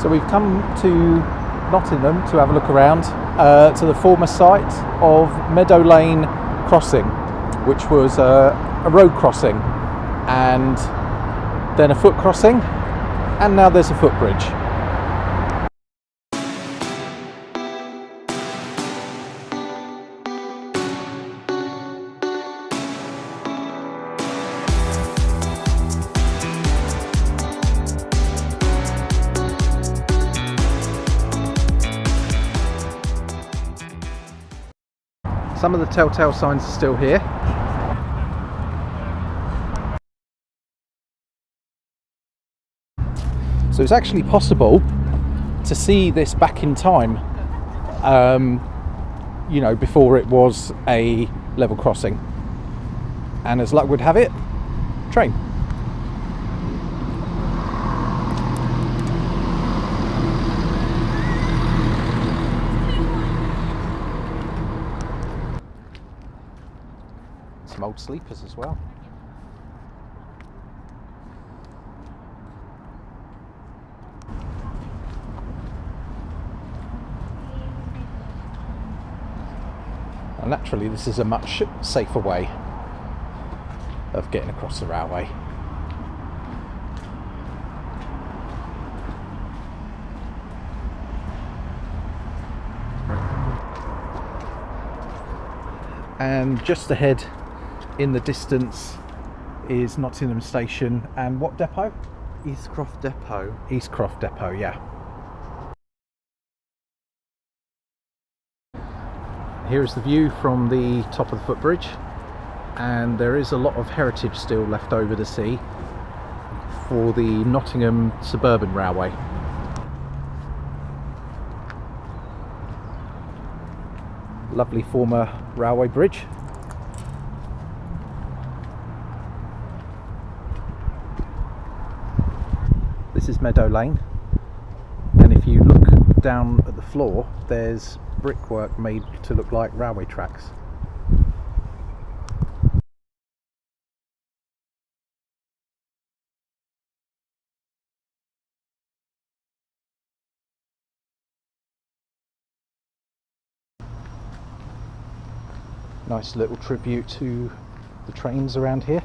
So we've come to Nottingham to have a look around to the former site of Meadow Lane crossing, which was a road crossing and then a foot crossing, and now there's a footbridge. Some of the telltale signs are still here. So it's actually possible to see this back in time, before it was a level crossing. And as luck would have it, train. Some old sleepers as well. And naturally this is a much safer way of getting across the railway. And just ahead in the distance is Nottingham Station, and what depot? Eastcroft Depot. Eastcroft Depot, yeah. Here is the view from the top of the footbridge, and there is a lot of heritage still left over to see for the Nottingham Suburban Railway. Lovely former railway bridge. This is Meadow Lane, and if you look down at the floor, there's brickwork made to look like railway tracks. Nice little tribute to the trains around here.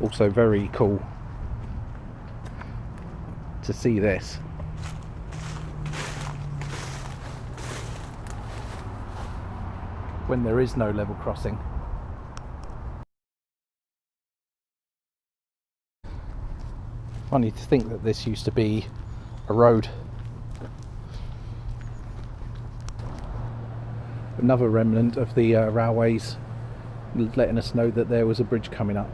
Also very cool to see this. When there is no level crossing. Funny to think that this used to be a road. Another remnant of the railways letting us know that there was a bridge coming up.